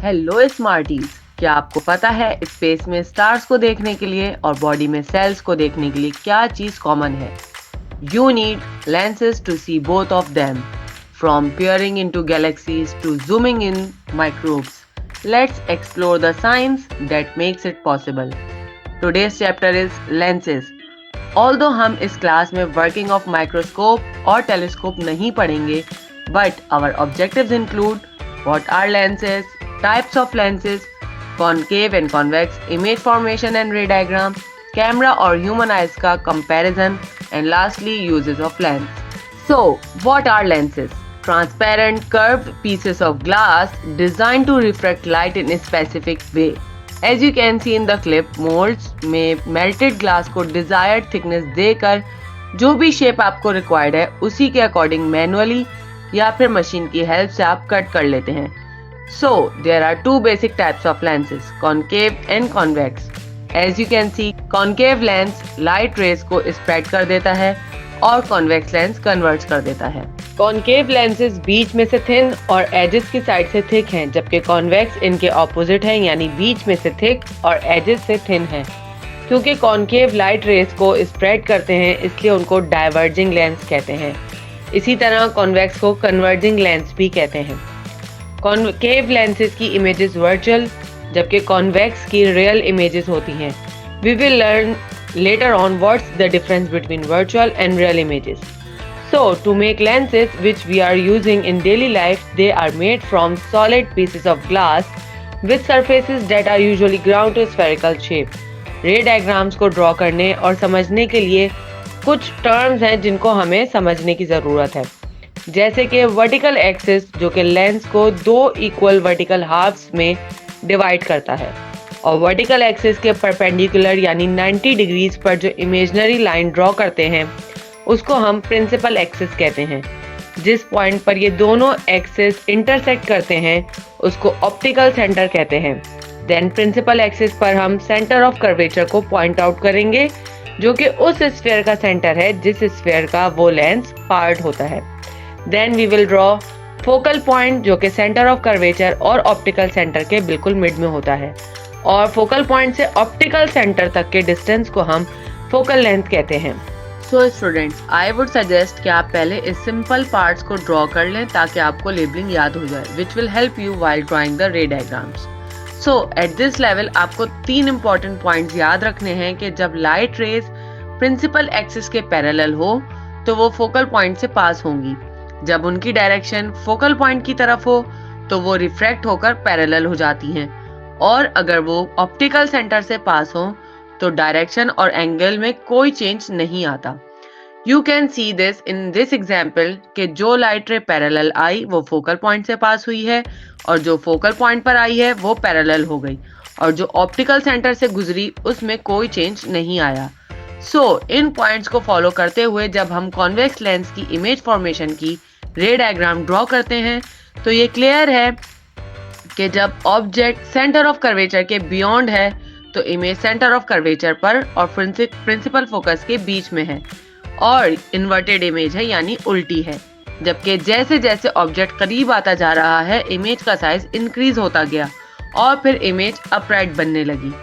Hello Smarties, क्या आपको पता है स्पेस में स्टार्स को देखने के लिए और बॉडी में सेल्स को देखने के लिए क्या चीज कॉमन है? You need lenses to see both of them. From peering into galaxies to zooming in microbes, let's explore the science that makes it possible. Today's chapter is lenses. Although हम इस class में working of microscope और telescope नहीं पढ़ेंगे, but our objectives include what are lenses, types of lenses, concave and convex, image formation and ray diagram, camera और human eyes का comparison, and lastly uses of lens. So, what are lenses? Transparent curved pieces of glass designed to refract light in a specific way. As you can see in the clip, molds में melted glass को desired thickness देकर जो भी shape आपको required है उसी के according manually या फिर मशीन की हेल्प से आप कट कर लेते हैं. So, there are two basic types of lenses, concave and convex. As you can see, concave lens light rays को spread कर देता है और convex lens converts कर देता है. Concave lenses बीच में से thin और edges की साइड से thick हैं, जबकि convex इनके opposite हैं, यानी बीच में से thick और edges से thin हैं. क्योंकि concave light rays को spread करते हैं, इसलिए उनको diverging lens कहते हैं. इसी तरह convex को converging lens भी कहते हैं. कॉन्केव लेंसेज की इमेजेस वर्चुअल जबकि कॉन्वेक्स की रियल इमेजेस होती हैं. We will learn later on what's the difference between virtual and real images. So to make lenses which we are using in daily life, they are made from solid pieces of glass with surfaces that are usually ground to spherical shape. रे diagrams को draw करने और समझने के लिए कुछ terms हैं जिनको हमें समझने की ज़रूरत है, जैसे कि वर्टिकल एक्सिस जो कि लेंस को दो इक्वल वर्टिकल हाफ्स में डिवाइड करता है, और वर्टिकल एक्सिस के परपेंडिकुलर यानी 90 डिग्रीज पर जो इमेजिनरी लाइन ड्रॉ करते हैं उसको हम प्रिंसिपल एक्सिस कहते हैं. जिस पॉइंट पर ये दोनों एक्सिस इंटरसेक्ट करते हैं उसको ऑप्टिकल सेंटर कहते हैं. देन प्रिंसिपल एक्सिस पर हम सेंटर ऑफ कर्वेचर को पॉइंट आउट करेंगे जो कि उस स्फीयर का सेंटर है जिस स्फीयर का वो लेंस पार्ट होता है. Then we will draw focal point जो कि सेंटर ऑफ कर्वेचर और ऑप्टिकल सेंटर के बिल्कुल मिड में होता है, और फोकल पॉइंट से ऑप्टिकल सेंटर तक के डिस्टेंस को हम फोकल लेंथ कहते हैं. So students, I would suggest कि आप पहले इस सिंपल पार्ट्स को ड्रॉ कर लें ताकि आपको लेबलिंग याद हो जाए, which will help you while drawing the रे diagrams. So at this level आपको 3 इंपॉर्टेंट पॉइंट्स याद रखने हैं कि जब लाइट रेज प्रिंसिपल एक्सिस के पैरेलल हो तो वो फोकल पॉइंट से पास होंगी. जब उनकी डायरेक्शन फोकल पॉइंट की तरफ हो तो वो रिफ्रैक्ट होकर पैरेलल हो जाती हैं, और अगर वो ऑप्टिकल सेंटर से पास हो तो डायरेक्शन और एंगल में कोई चेंज नहीं आता. You can see this in this example कि जो लाइट रे पैरेलल आई वो फोकल पॉइंट से पास हुई है, और जो फोकल पॉइंट पर आई है वो पैरेलल हो गई, और जो ऑप्टिकल सेंटर से गुजरी उसमें कोई चेंज नहीं आया. सो इन पॉइंट्स को फॉलो करते हुए जब हम कॉन्वेक्स लेंस की इमेज फॉर्मेशन की रे डायग्राम ड्रॉ करते हैं तो ये क्लियर है कि जब ऑब्जेक्ट सेंटर ऑफ कर्वेचर के बियॉन्ड है तो इमेज सेंटर ऑफ कर्वेचर पर और प्रिंसिपल फोकस के बीच में है, और इन्वर्टेड इमेज है यानी उल्टी है. जबकि जैसे जैसे ऑब्जेक्ट करीब आता जा रहा है इमेज का साइज इंक्रीज होता गया और फिर इमेज अपराइट बनने लगी,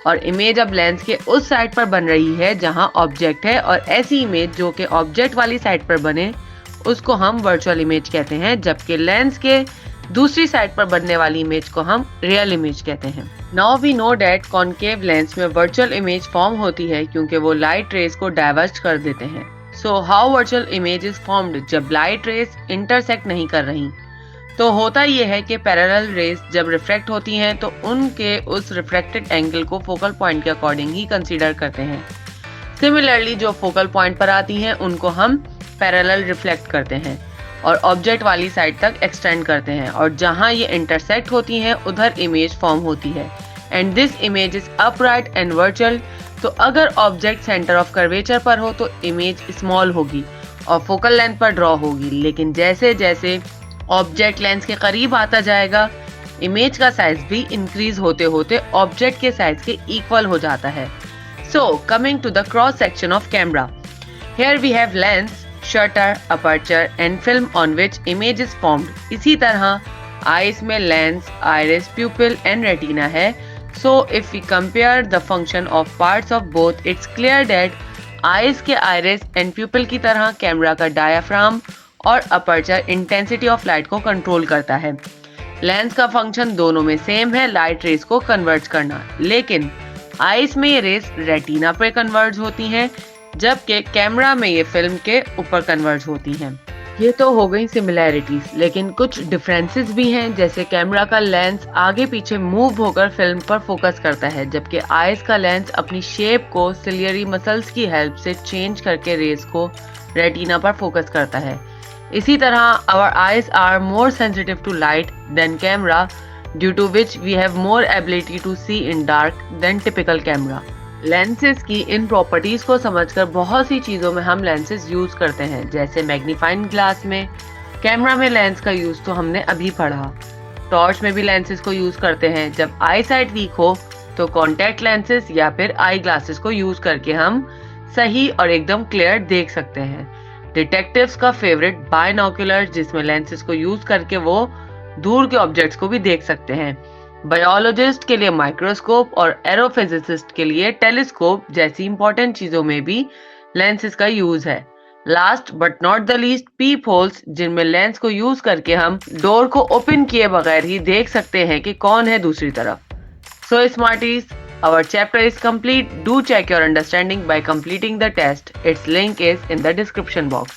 और इमेज अब लेंस के उस साइड पर बन रही है जहां ऑब्जेक्ट है, और ऐसी इमेज जो कि ऑब्जेक्ट वाली साइड पर बने उसको हम वर्चुअल इमेज कहते हैं, जबकि लेंस के दूसरी साइड पर बनने वाली इमेज को हम रियल इमेज कहते हैं. Now we know that concave lens में वर्चुअल इमेज फॉर्म होती है क्योंकि वो लाइट रेज को डाइवर्ज कर देते हैं. So how virtual image is formed जब लाइट रेज इंटरसेक्ट नहीं कर रही? तो होता यह है कि पैरेलल रेज जब रिफ्रैक्ट होती हैं तो उनके उस रिफ्रैक्टेड एंगल को फोकल पॉइंट के अकॉर्डिंग ही कंसीडर करते हैं. सिमिलरली जो फोकल पॉइंट पर आती हैं उनको हम पैरेलल रिफ्लेक्ट करते हैं और ऑब्जेक्ट वाली साइड तक एक्सटेंड करते हैं, और जहां ये इंटरसेक्ट होती हैं उधर इमेज फॉर्म होती है. And this image is upright and virtual. तो अगर ऑब्जेक्ट सेंटर ऑफ कर्वेचर पर हो तो इमेज स्मॉल होगी और फोकल लेंथ पर ड्रॉ होगी, लेकिन जैसे जैसे ऑब्जेक्ट लेंस के करीब आता जाएगा इमेज का साइज भी इंक्रीज होते होते ऑब्जेक्ट के साइज के इक्वल हो जाता है. So coming to the cross section of camera, here we have lens, shutter, aperture and film on which image is formed. इसी तरह आईज में लेंस, आइरिस, प्यूपिल एंड रेटिना है. So if we compare the function of parts of both, it's clear that eyes के iris and pupil की तरह camera का diaphragm और aperture intensity of light को कंट्रोल करता है. लेंस का फंक्शन दोनों में सेम है, लाइट रेस को कन्वर्ट करना, लेकिन आईज में ये रेस रेटिना पे कन्वर्ट होती हैं, जबकि कैमरा में ये फिल्म के ऊपर कन्वर्ट होती हैं. ये तो हो गई सिमिलैरिटीज, लेकिन कुछ डिफरेंसेस भी हैं. जैसे कैमरा का लेंस आगे पीछे मूव होकर फिल्म पर फोकस करता है, जबकि आईज का लेंस अपनी शेप को सिलियरी मसल्स की हेल्प से चेंज करके रेस को रेटिना पर फोकस करता है. इसी तरह our eyes are more sensitive to light than camera, due to which we have more ability to see in dark than typical camera. Lenses की इन प्रॉपर्टीज को समझकर बहुत सी चीजों में हम लेंसेज यूज करते हैं, जैसे मैग्नीफाइंग ग्लास में. कैमरा में लेंस का यूज तो हमने अभी पढ़ा. टॉर्च में भी लेंसेज को यूज करते हैं. जब आई साइट वीक हो तो कॉन्टैक्ट लेंसेज या फिर आई ग्लासेस को यूज करके हम सही और एकदम क्लियर देख सकते हैं. डिटेक्टिव्स का फेवरेट बायनोक्यूलर, जिसमें लेंसेज को यूज करके वो दूर के ऑब्जेक्ट्स को भी देख सकते हैं. बायोलॉजिस्ट के लिए माइक्रोस्कोप और एरोफिजिसिस्ट के लिए टेलीस्कोप जैसी इंपॉर्टेंट चीजों में भी लेंसेज का यूज है. Last but not the least, peep holes, जिनमें लेंस को यूज करके हम डोर को ओपन किए बगैर ही देख सकते हैं कि कौन है दूसरी तरफ. सो Smarties, our chapter is complete. Do check your understanding by completing the test. Its link is in the description box.